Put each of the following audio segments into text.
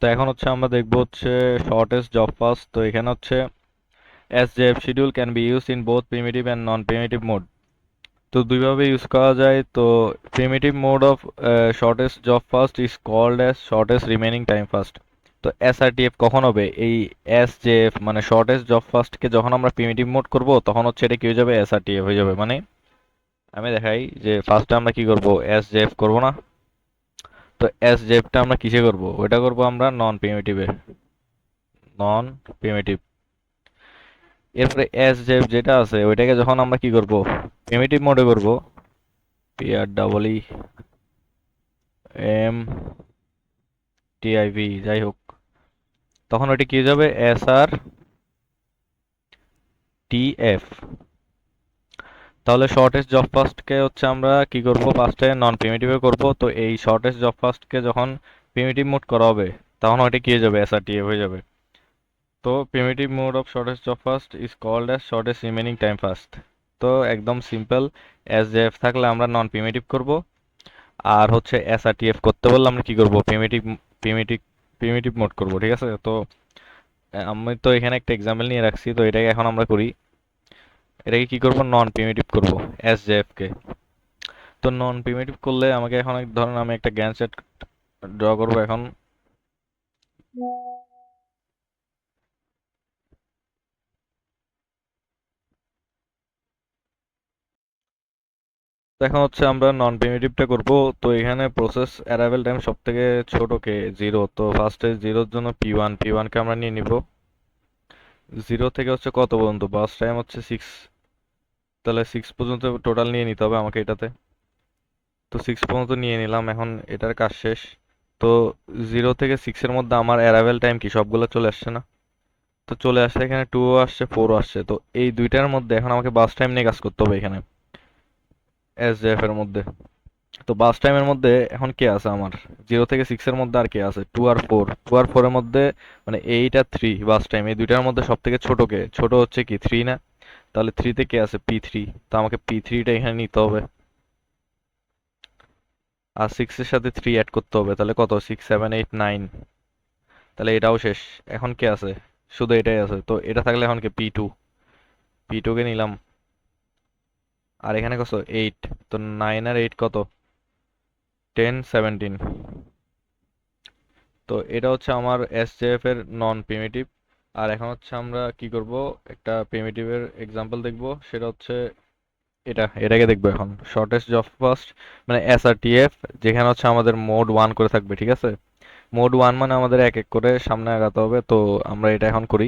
তো এখন হচ্ছে আমরা দেখবো হচ্ছে শর্টেস্ট জব ফাস্ট। তো এখানে হচ্ছে SJF schedule can be use in both preemptive and non preemptive mode. তো দুইভাবে ইউজ করা যায়। তো preemptive mode of shortest job first is called as shortest remaining time first. তো SRTF কখন হবে? এই SJF মানে শর্টেস্ট জব ফাস্টকে যখন আমরা প্রিমিটিভ মোড করব তখন হচ্ছে এটা কি হয়ে যাবে? SRTF হয়ে যাবে। মানে আমি দেখাই যে ফার্স্টে আমরা কি করব, SJF করব না। তো SJF টা আমরা কিসে করব? ওইটা করব আমরা নন প্রিমিটিভে, নন প্রিমিটিভ। এরপরে SJF যেটা আছে ওইটাকে যখন আমরা কি করব, প্রিমিটিভ মোডে করব, PREEMTIV যাই হোক, তখন ওইটা কি হয়ে যাবে? SRTF। তাহলে শর্টেস্ট জব ফাস্টকে হচ্ছে আমরা কি করব, ফার্স্টে নন প্রিমিটিভে করব। তো এই শর্টেস্ট জব ফাস্টকে যখন প্রিমিটিভ মোড করা হবে তখন ওইটা কি হয়ে যাবে? SRTF হয়ে যাবে। তো preemptive mode of shortest job first is called as shortest remaining time first. তো একদম সিম্পল, SJF থাকলে আমরা নন প্রিমিটিভ করব, আর হচ্ছে SRTF করতে বললে আমরা কি করব? প্রিমিটিভ প্রিমিটিভ মোড করব। ঠিক আছে? তো আমি তো এখানে একটা এক্সাম্পল নিয়ে রাখছি, তো এটাকে এখন আমরা করি। এটাকে কি করব? নন প্রিমিটিভ করব SJF কে। তো নন প্রিমিটিভ করলে আমাকে এখন ধরেন আমি একটা গ্যান সেট ড্র করব এখন। তো এখন হচ্ছে আমরা নন প্রিমিটিভটা করব। তো এখানে প্রসেস অ্যারাইভেল টাইম সব থেকে ছোট কে 0। তো ফার্স্টে 0-র জন্য P1 কে আমরা নিয়ে নিব। 0 থেকে হচ্ছে কত পর্যন্ত? বাস টাইম হচ্ছে 6, তাহলে 6 পর্যন্ত টোটাল নিয়ে নিতে হবে আমাকে এটাতে। তো 6 পর্যন্ত নিয়ে নিলাম, এখন এটার কাজ শেষ। তো 0 থেকে 6 এর মধ্যে আমার অ্যারাইভেল টাইম কি সবগুলো চলে আসছে না? তো চলে আসছে, এখানে 2 আসছে, 4 আসছে। তো এই দুইটার মধ্যে এখন আমাকে বাস টাইম নিয়ে কাজ করতে হবে এখানে SJF এর মধ্যে। তো বাস টাইমের মধ্যে এখন কে আছে আমার? 0 থেকে 6 এর মধ্যে আর কে আছে? 2 আর 4। 2 আর 4 এর মধ্যে মানে 8 আর 3 বাস টাইম, এই দুইটার মধ্যে সব থেকে ছোট কে? ছোট হচ্ছে কি 3 না? তাহলে 3 তে কে আছে? P3। তো আমাকে P3টা এখানে নিতে হবে, আর 6 এর সাথে 3 অ্যাড করতে হবে। তাহলে কত? 6 7 8 9। তাহলে এটাও শেষ। এখন কে আছে? শুধু এটাই আছে। তো এটা থাকলে এখন কে? P2। P2 কে নিলাম। আর এখানে কত? 8। তো 9 আর 8 কত? 10 17। তো এটা হচ্ছে আমার SJF এর নন প্রিমিটিভ। আর এখন হচ্ছে আমরা কি করব, একটা প্রিমিটিভের এক্সাম্পল দেখব। সেটা হচ্ছে এটাকে দেখবো এখন, শর্টেস্ট জব ফাস্ট মানে SRTF, যেখানে হচ্ছে আমাদের মোড 1 করে থাকবে। ঠিক আছে? মোড 1 মানে আমাদের এক এক করে সামনে আগাতে হবে। তো আমরা এটা এখন করি।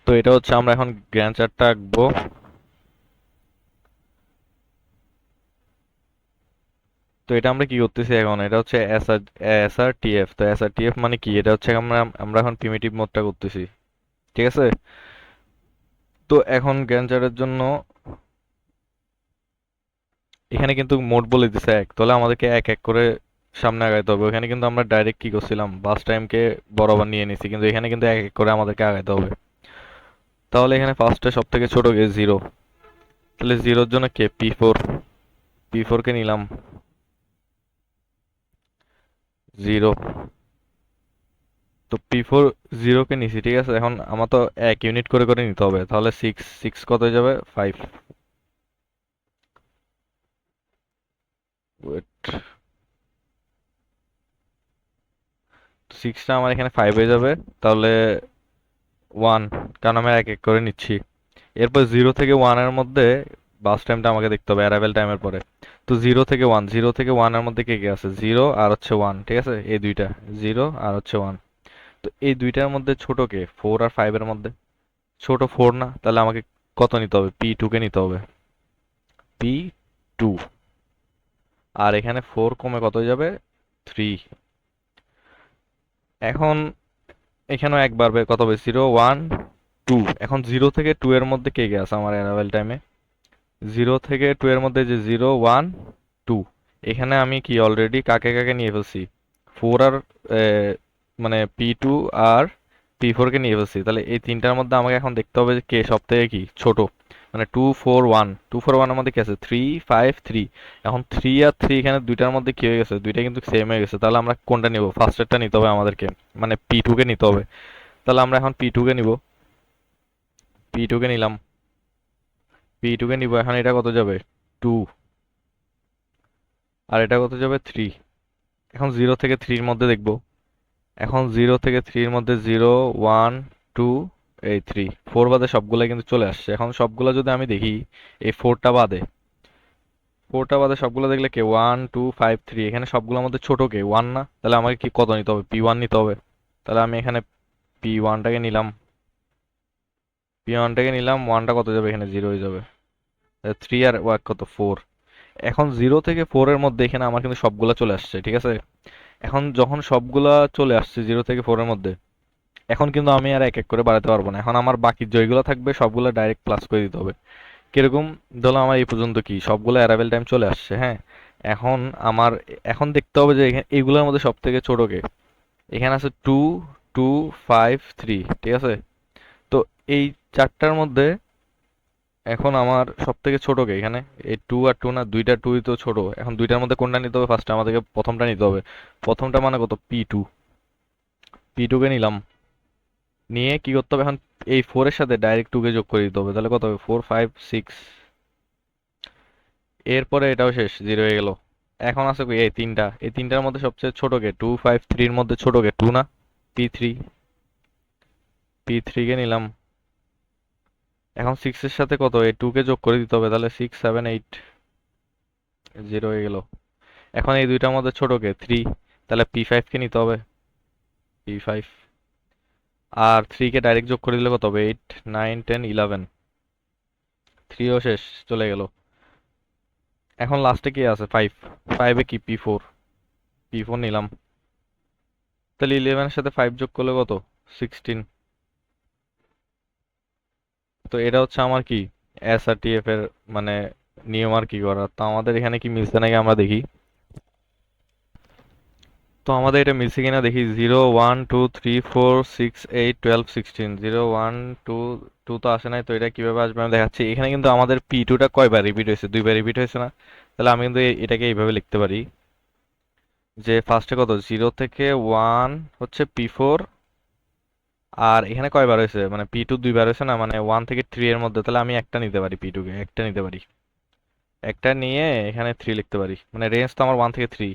তো এটা হচ্ছে আমরা এখন গ্র্যান্ড চার্টটা আঁকবো। তো এটা আমরা কি করতেছি এখন? এটা হচ্ছে SRTF। তো SRTF মানে কি? এটা হচ্ছে আমরা আমরা এখন প্রিমিটিভ মোডটা করতেছি। ঠিক আছে? তো এখন গ্র্যান্ড চার্টের জন্য এখানে কিন্তু মোড বলে দিছে এক, তাহলে আমাদেরকে এক এক করে সামনে আগাইতে হবে। ওখানে কিন্তু আমরা ডাইরেক্ট কি করছিলাম, বাস টাইমকে বরাবর নিয়ে নিছি, কিন্তু এখানে কিন্তু এক এক করে আমাদেরকে আগাইতে হবে। তাহলে এখানে ফার্স্টে সব থেকে ছোট কে? 0। তাহলে 0-র জন্য কে? P4 কে নিলাম। 0। তো P4 0 কে নিছি। ঠিক আছে? এখন আমার তো এক ইউনিট করে করে নিতে হবে। তাহলে 6 কত হয়ে যাবে? 5। ওয়েট, 6টা আমার এখানে 5 হয়ে যাবে। তাহলে 1, কারণ আমি এক এক করে নিচ্ছি। এরপর 0 থেকে 1 এর মধ্যে বাস টাইমটা আমাকে দেখতে হবে অ্যারাইভেল টাইমের পরে। তো 0 থেকে 1 এর মধ্যে কে কে আছে? 0 আর হচ্ছে 1। ঠিক আছে? এই দুইটা, 0 আর হচ্ছে 1। তো এই দুইটার মধ্যে ছোট কে? 4 আর 5 এর মধ্যে ছোট 4 না? তাহলে আমাকে কত নিতে হবে? P2 কে নিতে হবে, P2। আর এখানে 4 কমে কত হয়ে যাবে? 3। এখন এখানেও এক বাড়বে, কত হবে? 0 1 2। এখন 0 থেকে 2 এর মধ্যে কে কে আছে আমার অ্যারাইভেল টাইমে? 0 থেকে 2 এর মধ্যে যে 0 1 2, এখানে আমি কি অলরেডি কাকে কাকে নিয়ে ফেলছি, ফোর আর মানে P2 আর P4 কে নিয়ে ফেলছি। তাহলে এই তিনটার মধ্যে আমাকে এখন দেখতে হবে যে কে সব থেকে কি ছোট, মানে 2 4 1, 2 4 1 এর মধ্যে কি আছে 3 5 3। এখন 3 আর 3 এখানে দুইটার মধ্যে কি হয়ে গেছে, দুইটা কিন্তু সেম হয়ে গেছে। তাহলে আমরা কোনটা নিব, ফার্স্টেরটা নিতে হবে আমাদেরকে, মানে P2 কে নিতে হবে। তাহলে আমরা এখন P2 কে নিব, P2 কে নিলাম, P2 কে নিব। এখন এটা কত যাবে 2, আর এটা কত যাবে 3। এখন 0 থেকে 3 এর মধ্যে দেখব। এখন 0 থেকে 3 এর মধ্যে 0 1 2 এই 3 4 বাদে সবগুলাই কিন্তু চলে আসছে। এখন সবগুলা যদি আমি দেখি, এই ফোরটা বাদে সবগুলো দেখলে কে 1 2 5 3, এখানে সবগুলোর মধ্যে ছোট কে 1 না? তাহলে আমাকে কি কত নিতে হবে, P1 নিতে হবে। তাহলে আমি এখানে P1টাকে নিলাম, P1টাকে নিলাম, ওয়ানটা কত যাবে এখানে 0 হয়ে যাবে। 3 আর 1 কত 4। এখন 0 থেকে 4 এর মধ্যে এখানে আমার কিন্তু সবগুলা চলে আসছে, ঠিক আছে। এখন যখন সবগুলা চলে আসছে 0 থেকে 4 এর মধ্যে, এখন কিন্তু আমি আর এক এক করে বাড়াতে পারবো না। এখন আমার বাকি যেগুলো থাকবে সবগুলো ডাইরেক্ট প্লাস করে দিতে হবে। কিরকম, ধরো আমার এই পর্যন্ত কি সবগুলো অ্যারাইভেল টাইম চলে আসছে, হ্যাঁ। এখন আমার এখন দেখতে হবে যে এখানে এইগুলোর মধ্যে সব থেকে ছোট কে। এখানে আছে 2 2 5 3, ঠিক আছে। তো এই চারটার মধ্যে এখন আমার সব থেকে ছোট কে এখানে, এই 2 আর 2 না, দুইটা 2 তো ছোট। এখন দুইটার মধ্যে কোনটা নিতে হবে, ফার্স্টে আমাদেরকে প্রথমটা নিতে হবে। প্রথমটা মানে কত, P2, P2 কে নিলাম। নিয়ে কি করতে হবে এখন, এই 4 এর সাথে ডাইরেক্ট 2 কে যোগ করে দিতে হবে। তাহলে কত হবে 4 5 6। এরপরে এটাও শেষ, 0 হয়ে গেল। এখন আছে কি এই তিনটা, এই তিনটার মধ্যে সবচেয়ে ছোট কে, 2 5 3 এর মধ্যে ছোট কে 2 না, P3, P3 কে নিলাম। এখন 6 এর সাথে কত, এই 2 কে যোগ করে দিতে হবে। তাহলে 6 7 8, 0 হয়ে গেল। এখন এই দুইটার মধ্যে ছোট কে 3, তাহলে P5 কে নিতে হবে, P5। আর 3 কে ডাইরেক্ট যোগ করে দিলে কত হবে, 8 9 10 11, 3ও শেষ, চলে গেল। এখন লাস্টে কি আছে 5, 5 এ কি P4, P4 নিলাম। তাহলে 11 এর সাথে 5 যোগ করলে কত, 16। তো এটা হচ্ছে আমার কি এসআরটিএফ এর মানে নিয়ম আর কি করা। তো আমাদের এখানে কি মিলছে নাকি আমরা দেখি। তো আমাদের এটা মিলছে কিনা দেখি। 0 1 2 3 4 6 8 12 16, 0 1 2 তো আসে নাই, তো এটা কিভাবে আসবে আমি দেখাচ্ছি। এখানে কিন্তু আমাদের P2টা কয়বার রিপিট হয়েছে, দুইবার রিপিট হয়েছে না? তাহলে আমি কিন্তু এটাকে এইভাবে লিখতে পারি যে ফার্স্টে কত 0 থেকে 1 হচ্ছে P4, আর এখানে কয়বার হয়েছে মানে P2 দুইবার হয়েছে না, মানে 1 থেকে 3 এর মধ্যে। তাহলে আমি একটা নিতে পারি, P2 কে একটা নিতে পারি, একটা নিয়ে এখানে 3 লিখতে পারি, মানে রেঞ্জ তো আমার 1 থেকে 3।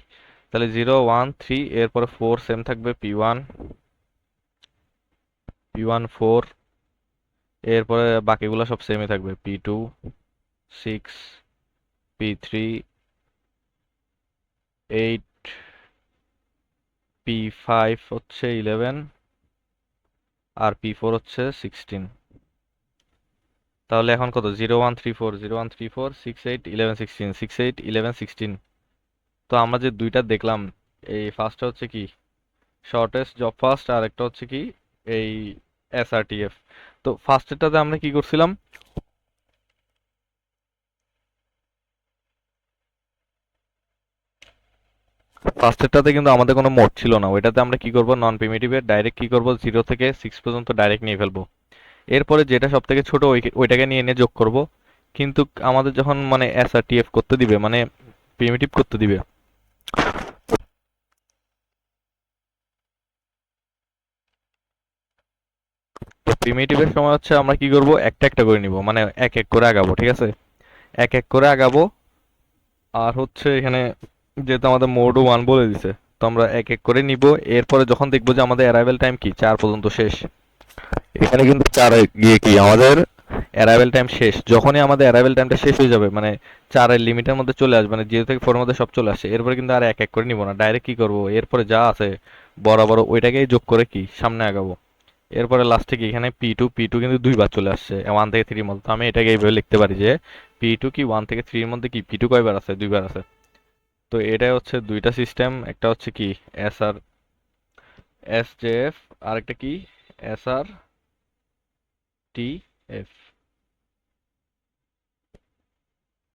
তাহলে 0 1 3, এরপরে 4 সেম থাকবে, P1 4, এরপরে বাকিগুলো সব সেমই থাকবে, P2 6, P3 8, P5 হচ্ছে 11, আর P4 হচ্ছে 16। তাহলে এখন কত, 0 1 3 4, 0 1 3 4 6 8 11 16, 6 8 11 16। তো আমরা যে দুইটা দেখলাম, এই ফার্স্টটা হচ্ছে কি শর্টেস্ট জব ফার্স্ট, আর একটা হচ্ছে কি এই এসআরটিএফ। তো ফার্স্টেরটাতে আমরা কি করছিলাম, ফার্স্টেরটাতে কিন্তু আমাদের কোনো মোড ছিল না। ওইটাতে আমরা কি করব, নন প্রিমিটিভে ডাইরেক্ট কি করব, 0 থেকে 6 পর্যন্ত ডাইরেক্ট নিয়ে ফেলবো। এরপরে যেটা সব থেকে ছোট ওইটাকে নিয়ে এনে যোগ করব। কিন্তু আমাদের যখন মানে এসআরটিএফ করতে দিবে, মানে প্রিমিটিভ করতে দিবে, তো প্রিমিটিভের সময় হচ্ছে আমরা কি করব, একটা একটা করে নিব, মানে এক এক করে আগাবো, ঠিক আছে। এক এক করে আগাবো। আর হচ্ছে এখানে যেহেতু আমাদের মোড 1 বলে দিছে, তো আমরা এক এক করে নিব। এরপরে যখন দেখবো যে আমাদের অ্যারাইভেল টাইম কি 4 পর্যন্ত শেষ, এখানে কিন্তু 4 গিয়ে কি আমাদের অ্যারাইভেল টাইম শেষ। যখনই আমাদের অ্যারাইভেল টাইমটা শেষ হয়ে যাবে, মানে 4-এর লিমিটের মধ্যে চলে আসবে, মানে 0 থেকে 4 এর মধ্যে সব চলে আসে, এরপরে কিন্তু আর এক এক করে নিব না, ডাইরেক্ট কি করব, এরপরে যা আছে বরাবর ওইটাকেই যোগ করে কি সামনে আগাবো। এরপরে লাস্টে কি এখানে P2 কিন্তু দুইবার চলে আসছে 1 থেকে 3 মধ্যে। তো আমি এটাকে এইভাবে লিখতে পারি যে P2 কি 1 থেকে 3 এর মধ্যে কি P2 কয়বার আছে, দুইবার আছে। তো এটাই হচ্ছে দুইটা সিস্টেম, একটা হচ্ছে কি SR SJF, আরেকটা কি SRTF।